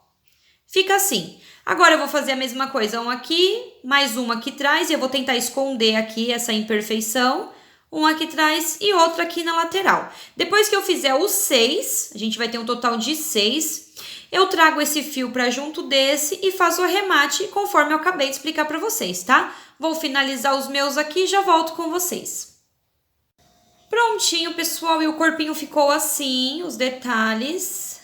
Speaker 1: fica assim. Agora eu vou fazer a mesma coisa, um aqui, mais um aqui atrás, e eu vou tentar esconder aqui essa imperfeição. Um aqui atrás e outro aqui na lateral. Depois que eu fizer os 6, a gente vai ter um total de 6, eu trago esse fio para junto desse e faço o arremate conforme eu acabei de explicar para vocês, tá? Vou finalizar os meus aqui e já volto com vocês. Prontinho, pessoal, e o corpinho ficou assim, os detalhes.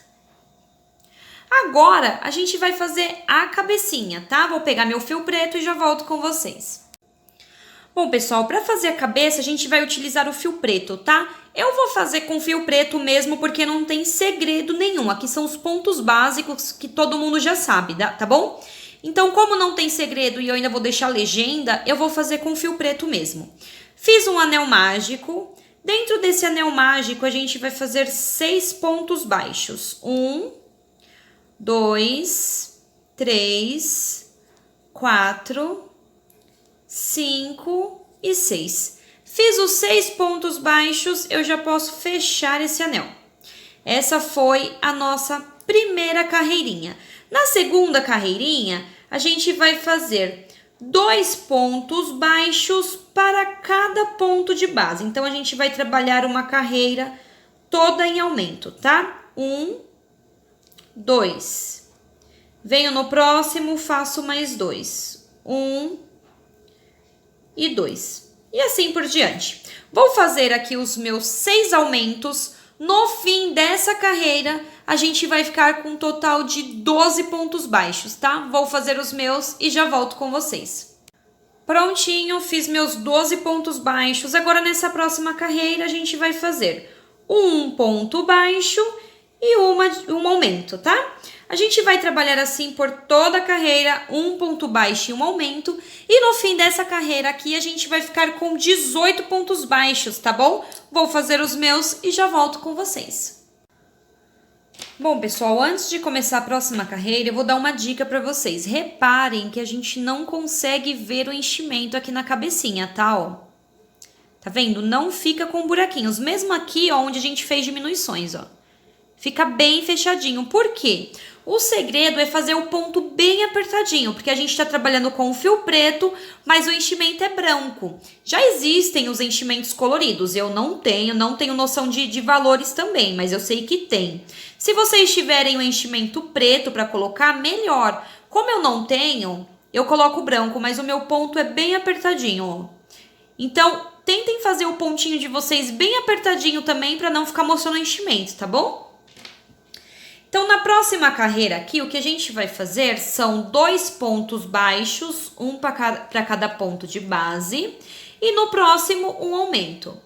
Speaker 1: Agora, a gente vai fazer a cabecinha, tá? Vou pegar meu fio preto e já volto com vocês. Bom, pessoal, para fazer a cabeça, a gente vai utilizar o fio preto, tá? Eu vou fazer com fio preto mesmo, porque não tem segredo nenhum. Aqui são os pontos básicos que todo mundo já sabe, tá bom? Então, como não tem segredo e eu ainda vou deixar legenda, eu vou fazer com fio preto mesmo. Fiz um anel mágico. Dentro desse anel mágico, a gente vai fazer 6 pontos baixos. 1, 2, 3, 4, 5 e 6. Fiz os 6 pontos baixos, eu já posso fechar esse anel. Essa foi a nossa primeira carreirinha. Na segunda carreirinha, a gente vai fazer 2 pontos baixos para cada ponto de base. Então, a gente vai trabalhar uma carreira toda em aumento, tá? 1, 2. Venho no próximo, faço mais 2. 1 e 2. E assim por diante. Vou fazer aqui os meus 6 aumentos. No fim dessa carreira, a gente vai ficar com um total de 12 pontos baixos, tá? Vou fazer os meus e já volto com vocês. Prontinho, fiz meus 12 pontos baixos. Agora, nessa próxima carreira, a gente vai fazer um ponto baixo e um aumento, tá? A gente vai trabalhar assim por toda a carreira, um ponto baixo e um aumento. E no fim dessa carreira aqui, a gente vai ficar com 18 pontos baixos, tá bom? Vou fazer os meus e já volto com vocês. Bom, pessoal, antes de começar a próxima carreira, eu vou dar uma dica para vocês. Reparem que a gente não consegue ver o enchimento aqui na cabecinha, tá? Ó. Tá vendo? Não fica com buraquinhos. Mesmo aqui, ó, onde a gente fez diminuições, ó. Fica bem fechadinho. Por quê? O segredo é fazer o ponto bem apertadinho, porque a gente está trabalhando com o fio preto, mas o enchimento é branco. Já existem os enchimentos coloridos, eu não tenho noção de valores também, mas eu sei que tem. Se vocês tiverem o enchimento preto para colocar, melhor. Como eu não tenho, eu coloco branco, mas o meu ponto é bem apertadinho, ó. Então, tentem fazer o pontinho de vocês bem apertadinho também, para não ficar mostrando o enchimento, tá bom? Então, na próxima carreira aqui, o que a gente vai fazer são 2 pontos baixos, um para cada ponto de base, e no próximo um aumento.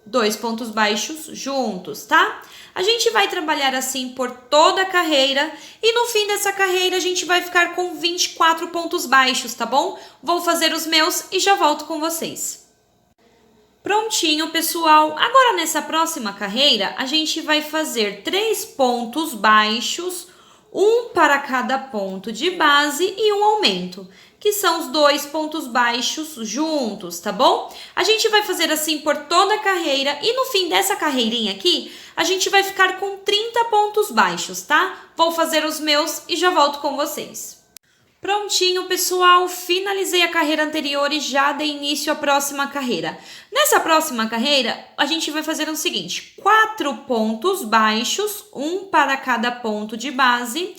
Speaker 1: 2 pontos baixos juntos, tá? A gente vai trabalhar assim por toda a carreira e no fim dessa carreira a gente vai ficar com 24 pontos baixos, tá bom? Vou fazer os meus e já volto com vocês. Prontinho, pessoal. Agora nessa próxima carreira a gente vai fazer 3 pontos baixos, um para cada ponto de base e um aumento, que são os 2 pontos baixos juntos, tá bom? A gente vai fazer assim por toda a carreira e no fim dessa carreirinha aqui, a gente vai ficar com 30 pontos baixos, tá? Vou fazer os meus e já volto com vocês. Prontinho, pessoal, finalizei a carreira anterior e já dei início à próxima carreira. Nessa próxima carreira, a gente vai fazer o seguinte, 4 pontos baixos, um para cada ponto de base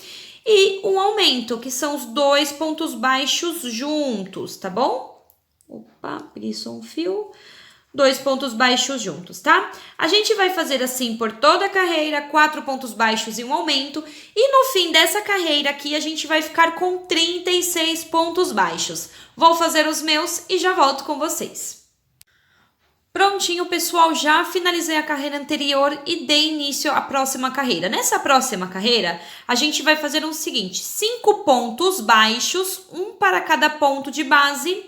Speaker 1: e um aumento, que são os 2 pontos baixos juntos, tá bom? Opa, preguiçou um fio. 2 pontos baixos juntos, tá? A gente vai fazer assim por toda a carreira, 4 pontos baixos e um aumento. E no fim dessa carreira aqui, a gente vai ficar com 36 pontos baixos. Vou fazer os meus e já volto com vocês. Prontinho, pessoal, já finalizei a carreira anterior e dei início à próxima carreira. Nessa próxima carreira, a gente vai fazer o seguinte, 5 pontos baixos, um para cada ponto de base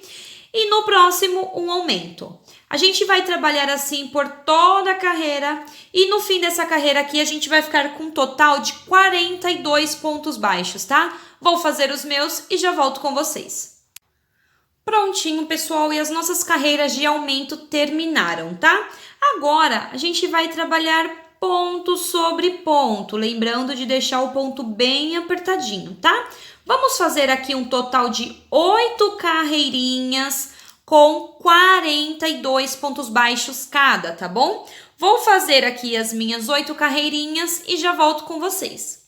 Speaker 1: e no próximo um aumento. A gente vai trabalhar assim por toda a carreira e no fim dessa carreira aqui a gente vai ficar com um total de 42 pontos baixos, tá? Vou fazer os meus e já volto com vocês. Prontinho, pessoal, e as nossas carreiras de aumento terminaram, tá? Agora a gente vai trabalhar ponto sobre ponto, lembrando de deixar o ponto bem apertadinho, tá? Vamos fazer aqui um total de 8 carreirinhas com 42 pontos baixos cada, tá bom? Vou fazer aqui as minhas 8 carreirinhas e já volto com vocês.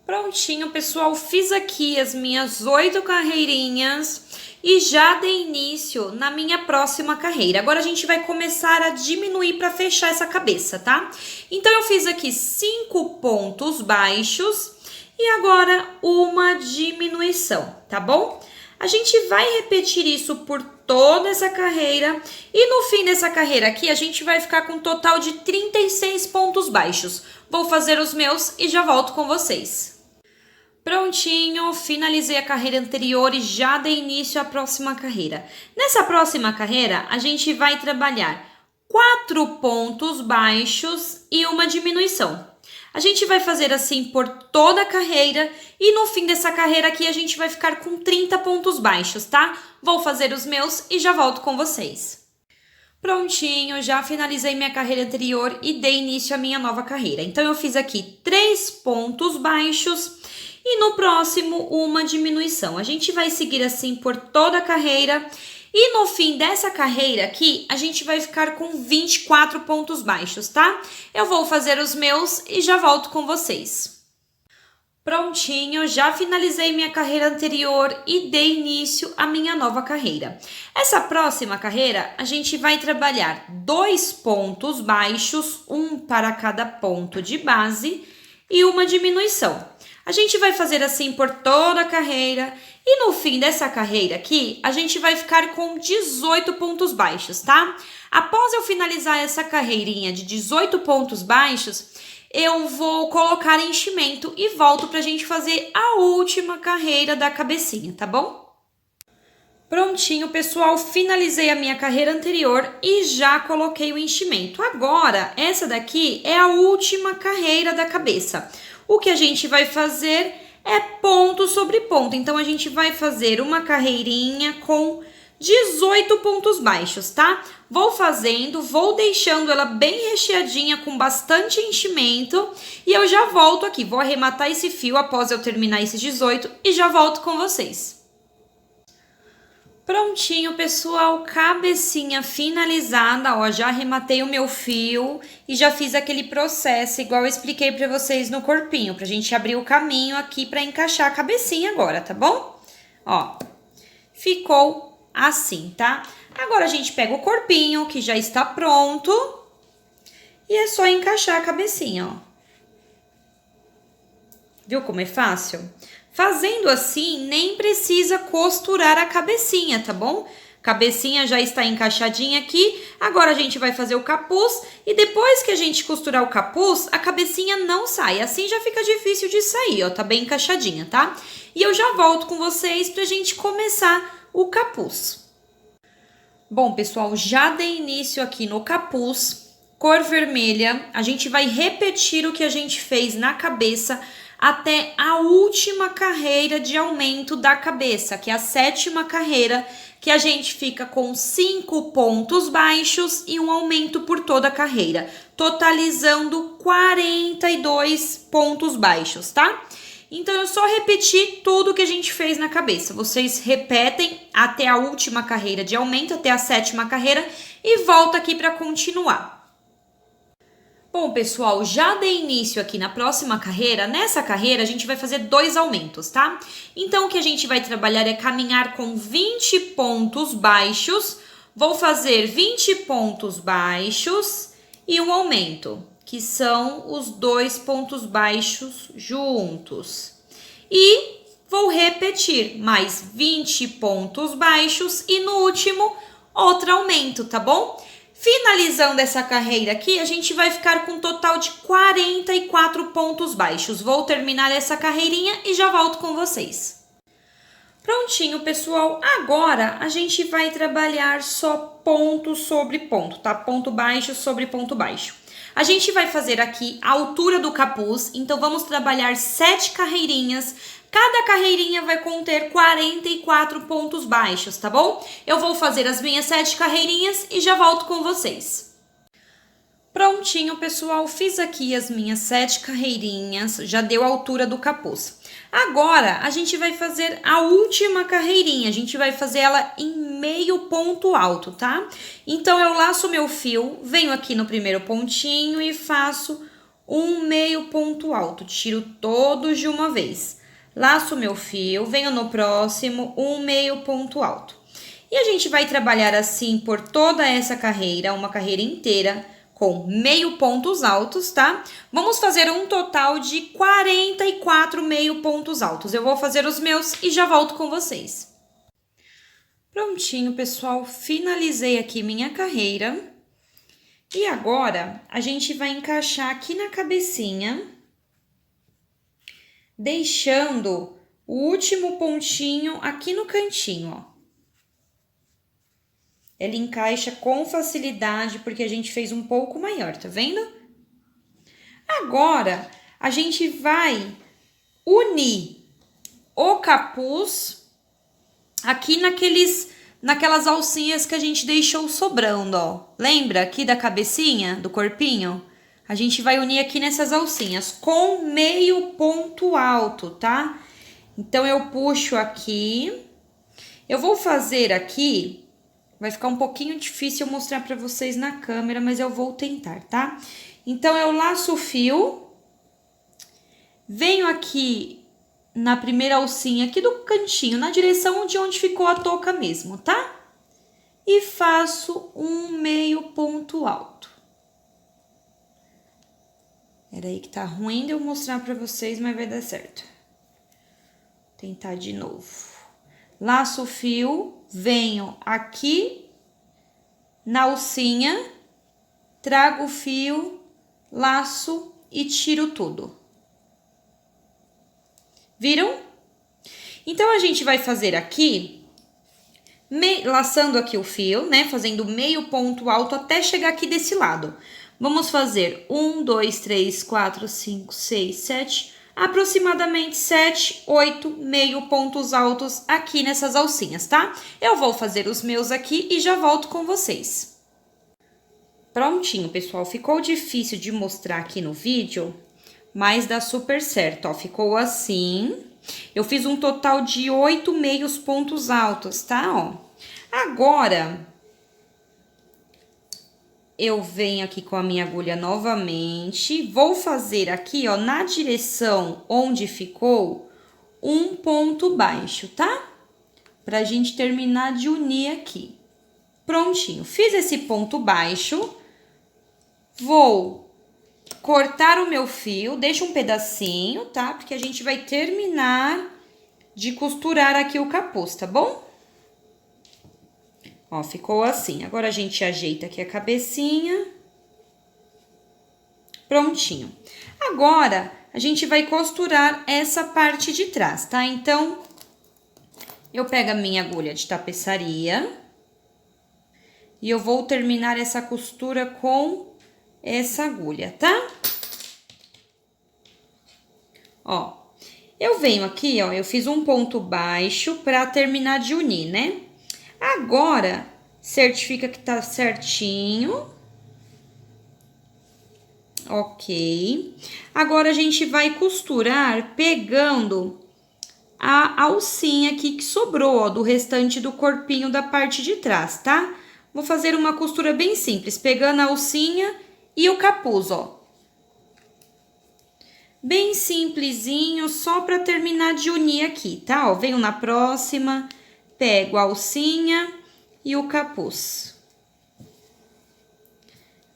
Speaker 1: Prontinho, pessoal, fiz aqui as minhas 8 carreirinhas e já dei início na minha próxima carreira. Agora a gente vai começar a diminuir para fechar essa cabeça, tá? Então eu fiz aqui 5 pontos baixos e agora uma diminuição, tá bom? A gente vai repetir isso por toda essa carreira e no fim dessa carreira aqui a gente vai ficar com um total de 36 pontos baixos. Vou fazer os meus e já volto com vocês. Prontinho, finalizei a carreira anterior e já dei início à próxima carreira. Nessa próxima carreira a gente vai trabalhar 4 pontos baixos e uma diminuição. A gente vai fazer assim por toda a carreira e no fim dessa carreira aqui a gente vai ficar com 30 pontos baixos, tá? Vou fazer os meus e já volto com vocês. Prontinho, já finalizei minha carreira anterior e dei início à minha nova carreira. Então eu fiz aqui 3 pontos baixos e no próximo uma diminuição. A gente vai seguir assim por toda a carreira. E no fim dessa carreira aqui, a gente vai ficar com 24 pontos baixos, tá? Eu vou fazer os meus e já volto com vocês. Prontinho, já finalizei minha carreira anterior e dei início à minha nova carreira. Essa próxima carreira, a gente vai trabalhar 2 pontos baixos, um para cada ponto de base e uma diminuição. A gente vai fazer assim por toda a carreira e no fim dessa carreira aqui, a gente vai ficar com 18 pontos baixos, tá? Após eu finalizar essa carreirinha de 18 pontos baixos, eu vou colocar enchimento e volto pra gente fazer a última carreira da cabecinha, tá bom? Prontinho, pessoal, finalizei a minha carreira anterior e já coloquei o enchimento. Agora, essa daqui é a última carreira da cabeça. O que a gente vai fazer é ponto sobre ponto. Então, a gente vai fazer uma carreirinha com 18 pontos baixos, tá? Vou fazendo, vou deixando ela bem recheadinha com bastante enchimento e eu já volto aqui. Vou arrematar esse fio após eu terminar esses 18 e já volto com vocês. Prontinho, pessoal, cabecinha finalizada, ó, já arrematei o meu fio e já fiz aquele processo igual eu expliquei pra vocês no corpinho, pra gente abrir o caminho aqui pra encaixar a cabecinha agora, tá bom? Ó, ficou assim, tá? Agora a gente pega o corpinho que já está pronto e é só encaixar a cabecinha, ó. Viu como é fácil? Fazendo assim, nem precisa costurar a cabecinha, tá bom? Cabecinha já está encaixadinha aqui. Agora a gente vai fazer o capuz e depois que a gente costurar o capuz, a cabecinha não sai. Assim já fica difícil de sair, ó, tá bem encaixadinha, tá? E eu já volto com vocês pra gente começar o capuz. Bom, pessoal, já dei início aqui no capuz, cor vermelha. A gente vai repetir o que a gente fez na cabeça até a última carreira de aumento da cabeça, que é a 7ª carreira, que a gente fica com 5 pontos baixos e um aumento por toda a carreira, totalizando 42 pontos baixos, tá? Então, eu só repeti tudo que a gente fez na cabeça. Vocês repetem até a última carreira de aumento, até a 7ª carreira, e volta aqui para continuar. Bom, pessoal, já dei início aqui na próxima carreira. Nessa carreira, a gente vai fazer 2 aumentos, tá? Então, o que a gente vai trabalhar é caminhar com 20 pontos baixos. Vou fazer 20 pontos baixos e um aumento, que são os 2 pontos baixos juntos. E vou repetir mais 20 pontos baixos e no último, outro aumento, tá bom? Finalizando essa carreira aqui, a gente vai ficar com um total de 44 pontos baixos. Vou terminar essa carreirinha e já volto com vocês. Prontinho, pessoal. Agora, a gente vai trabalhar só ponto sobre ponto, tá? Ponto baixo sobre ponto baixo. A gente vai fazer aqui a altura do capuz, então vamos trabalhar 7 carreirinhas. Cada carreirinha vai conter 44 pontos baixos, tá bom? Eu vou fazer as minhas 7 carreirinhas e já volto com vocês. Prontinho, pessoal, fiz aqui as minhas 7 carreirinhas, já deu a altura do capuz. Agora, a gente vai fazer a última carreirinha, a gente vai fazer ela em meio ponto alto, tá? Então, eu laço meu fio, venho aqui no primeiro pontinho e faço um meio ponto alto, tiro todos de uma vez. Laço meu fio, venho no próximo, um meio ponto alto. E a gente vai trabalhar assim por toda essa carreira, uma carreira inteira, com meio pontos altos, tá? Vamos fazer um total de 44 meio pontos altos. Eu vou fazer os meus e já volto com vocês. Prontinho, pessoal, finalizei aqui minha carreira. E agora, a gente vai encaixar aqui na cabecinha, deixando o último pontinho aqui no cantinho, ó. Ele encaixa com facilidade, porque a gente fez um pouco maior, tá vendo? Agora, a gente vai unir o capuz aqui naquelas alcinhas que a gente deixou sobrando, ó. Lembra aqui da cabecinha, do corpinho? A gente vai unir aqui nessas alcinhas com meio ponto alto, tá? Então, eu puxo aqui. Eu vou fazer aqui, vai ficar um pouquinho difícil eu mostrar pra vocês na câmera, mas eu vou tentar, tá? Então, eu laço o fio, venho aqui na primeira alcinha aqui do cantinho, na direção de onde ficou a touca mesmo, tá? E faço um meio ponto alto. Peraí que tá ruim de eu mostrar pra vocês, mas vai dar certo. Vou tentar de novo. Laço o fio, venho aqui na alcinha, trago o fio, laço e tiro tudo. Viram? Então, a gente vai fazer aqui, laçando aqui o fio, né? Fazendo meio ponto alto até chegar aqui desse lado. Vamos fazer 1, 2, 3, 4, 5, 6, 7, aproximadamente 7, 8 meio pontos altos aqui nessas alcinhas, tá? Eu vou fazer os meus aqui e já volto com vocês. Prontinho, pessoal. Ficou difícil de mostrar aqui no vídeo, mas dá super certo, ó. Ficou assim. Eu fiz um total de 8 meios pontos altos, tá? Ó. Agora, eu venho aqui com a minha agulha novamente, vou fazer aqui, ó, na direção onde ficou, um ponto baixo, tá? Pra gente terminar de unir aqui. Prontinho, fiz esse ponto baixo, vou cortar o meu fio, deixa um pedacinho, tá? Porque a gente vai terminar de costurar aqui o capuz, tá bom? Ó, ficou assim. Agora, a gente ajeita aqui a cabecinha. Prontinho. Agora, a gente vai costurar essa parte de trás, tá? Então, eu pego a minha agulha de tapeçaria e eu vou terminar essa costura com essa agulha, tá? Ó, eu venho aqui, ó, eu fiz um ponto baixo pra terminar de unir, né? Agora, certifica que tá certinho. Ok. Agora, a gente vai costurar pegando a alcinha aqui que sobrou, ó, do restante do corpinho da parte de trás, tá? Vou fazer uma costura bem simples, pegando a alcinha e o capuz, ó. Bem simplesinho, só pra terminar de unir aqui, tá? Ó, venho na próxima, pego a alcinha e o capuz.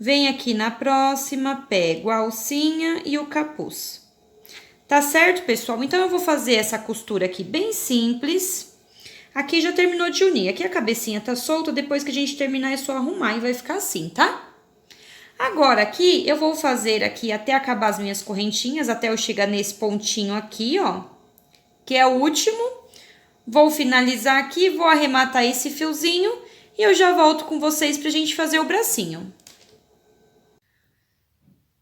Speaker 1: Venho aqui na próxima, pego a alcinha e o capuz. Tá certo, pessoal? Então, eu vou fazer essa costura aqui bem simples. Aqui já terminou de unir. Aqui a cabecinha tá solta, depois que a gente terminar é só arrumar e vai ficar assim, tá? Agora, aqui, eu vou fazer aqui até acabar as minhas correntinhas, até eu chegar nesse pontinho aqui, ó. Que é o último. Vou finalizar aqui, vou arrematar esse fiozinho e eu já volto com vocês pra gente fazer o bracinho.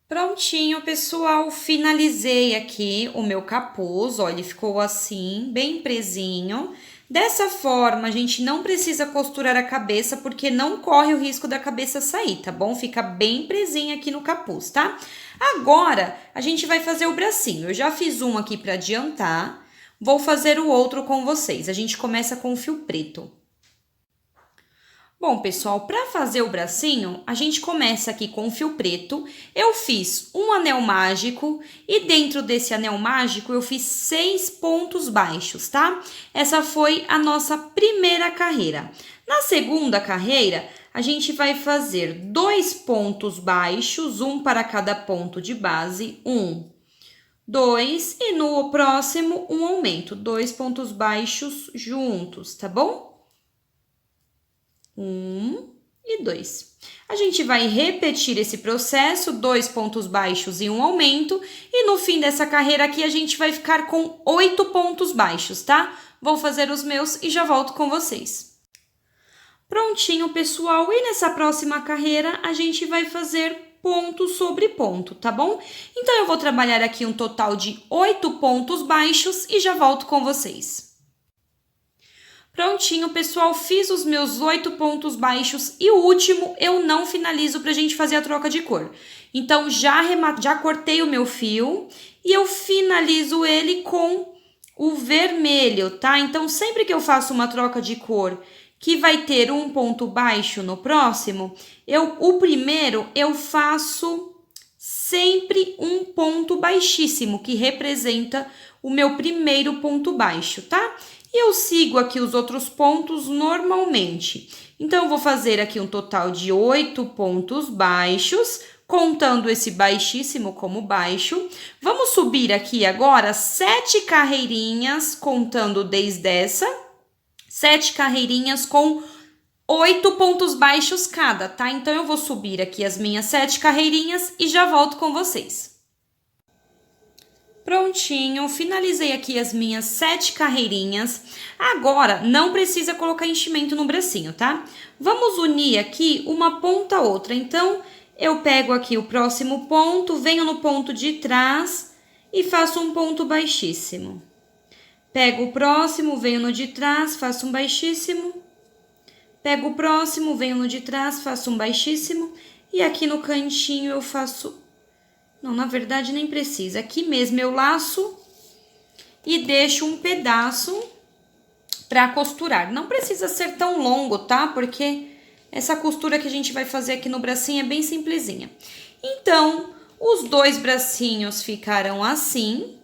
Speaker 1: Prontinho, pessoal, finalizei aqui o meu capuz, ó, ele ficou assim, bem presinho. Dessa forma, a gente não precisa costurar a cabeça, porque não corre o risco da cabeça sair, tá bom? Fica bem presinho aqui no capuz, tá? Agora, a gente vai fazer o bracinho. Eu já fiz um aqui pra adiantar, vou fazer o outro com vocês. A gente começa com o fio preto. Bom, pessoal, para fazer o bracinho, a gente começa aqui com o fio preto. Eu fiz um anel mágico e dentro desse anel mágico eu fiz 6 pontos baixos, tá? Essa foi a nossa primeira carreira. Na segunda carreira, a gente vai fazer 2 pontos baixos, um para cada ponto de base, 1, 2, e no próximo um aumento, 2 pontos baixos juntos, tá bom? 1 e 2. A gente vai repetir esse processo, 2 pontos baixos e um aumento, e no fim dessa carreira aqui a gente vai ficar com 8 pontos baixos, tá? Vou fazer os meus e já volto com vocês. Prontinho, pessoal, e nessa próxima carreira a gente vai fazer ponto sobre ponto, tá bom? Então, eu vou trabalhar aqui um total de 8 pontos baixos e já volto com vocês. Prontinho, pessoal, fiz os meus 8 pontos baixos e o último eu não finalizo pra gente fazer a troca de cor. Então, já cortei o meu fio e eu finalizo ele com o vermelho, tá? Então, sempre que eu faço uma troca de cor que vai ter um ponto baixo no próximo, o primeiro eu faço sempre um ponto baixíssimo, que representa o meu primeiro ponto baixo, tá? E eu sigo aqui os outros pontos normalmente. Então, eu vou fazer aqui um total de 8 pontos baixos, contando esse baixíssimo como baixo. Vamos subir aqui agora 7 carreirinhas, contando desde essa. 7 carreirinhas com 8 pontos baixos cada, tá? Então, eu vou subir aqui as minhas 7 carreirinhas e já volto com vocês. Prontinho, finalizei aqui as minhas 7 carreirinhas. Agora, não precisa colocar enchimento no bracinho, tá? Vamos unir aqui uma ponta a outra. Então, eu pego aqui o próximo ponto, venho no ponto de trás e faço um ponto baixíssimo. Pego o próximo, venho no de trás, faço um baixíssimo. Pego o próximo, venho no de trás, faço um baixíssimo. E aqui no cantinho eu faço... Não, na verdade, nem precisa. Aqui mesmo eu laço e deixo um pedaço para costurar. Não precisa ser tão longo, tá? Porque essa costura que a gente vai fazer aqui no bracinho é bem simplesinha. Então, os 2 bracinhos ficaram assim.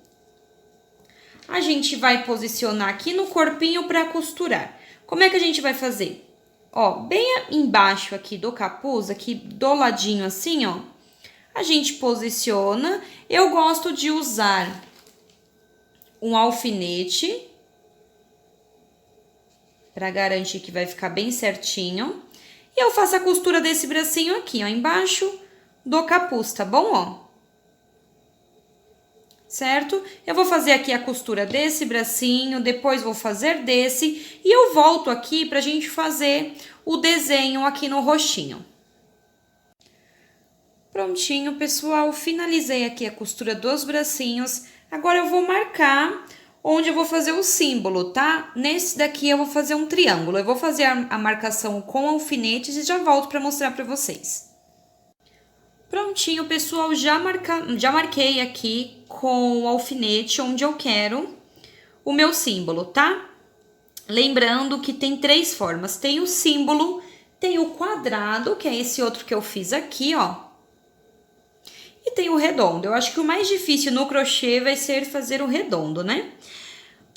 Speaker 1: A gente vai posicionar aqui no corpinho para costurar. Como é que a gente vai fazer? Ó, bem embaixo aqui do capuz, aqui do ladinho assim, ó. A gente posiciona. Eu gosto de usar um alfinete para garantir que vai ficar bem certinho. E eu faço a costura desse bracinho aqui, ó, embaixo do capuz, tá bom, ó? Certo? Eu vou fazer aqui a costura desse bracinho, depois vou fazer desse e eu volto aqui pra gente fazer o desenho aqui no roxinho. Prontinho, pessoal, finalizei aqui a costura dos bracinhos. Agora eu vou marcar onde eu vou fazer o símbolo, tá? Nesse daqui eu vou fazer um triângulo. Eu vou fazer a marcação com alfinetes e já volto pra mostrar pra vocês. Prontinho, pessoal, já marquei aqui com o alfinete onde eu quero o meu símbolo, tá? Lembrando que tem 3 formas. Tem o símbolo, tem o quadrado, que é esse outro que eu fiz aqui, ó. E tem o redondo. Eu acho que o mais difícil no crochê vai ser fazer o redondo, né?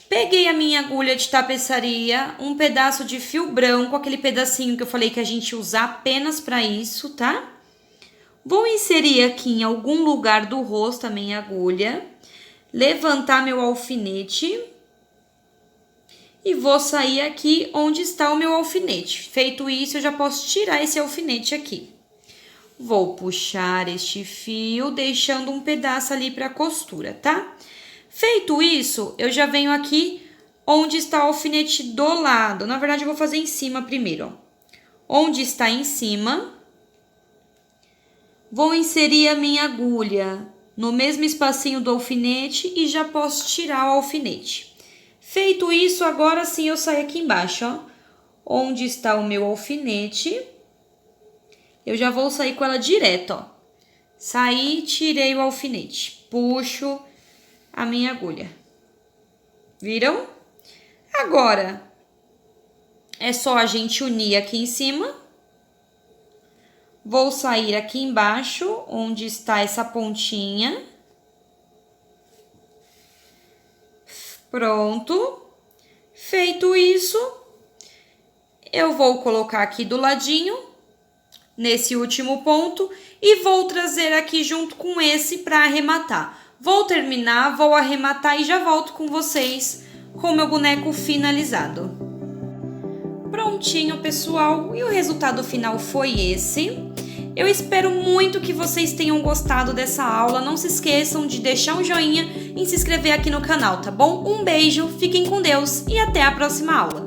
Speaker 1: Peguei a minha agulha de tapeçaria, um pedaço de fio branco, aquele pedacinho que eu falei que a gente usa apenas para isso, tá? Vou inserir aqui em algum lugar do rosto a minha agulha, levantar meu alfinete e vou sair aqui onde está o meu alfinete. Feito isso, eu já posso tirar esse alfinete aqui. Vou puxar este fio, deixando um pedaço ali para costura, tá? Feito isso, eu já venho aqui onde está o alfinete do lado. Na verdade, eu vou fazer em cima primeiro, ó. Onde está em cima... Vou inserir a minha agulha no mesmo espacinho do alfinete e já posso tirar o alfinete. Feito isso, agora sim eu saio aqui embaixo, ó. Onde está o meu alfinete, eu já vou sair com ela direto, ó. Saí, tirei o alfinete, puxo a minha agulha. Viram? Agora, é só a gente unir aqui em cima. Vou sair aqui embaixo, onde está essa pontinha. Pronto. Feito isso, eu vou colocar aqui do ladinho, nesse último ponto, e vou trazer aqui junto com esse para arrematar. Vou terminar, vou arrematar e já volto com vocês com o meu boneco finalizado. Prontinho, pessoal, e o resultado final foi esse. Eu espero muito que vocês tenham gostado dessa aula. Não se esqueçam de deixar um joinha e se inscrever aqui no canal, tá bom? Um beijo, fiquem com Deus e até a próxima aula.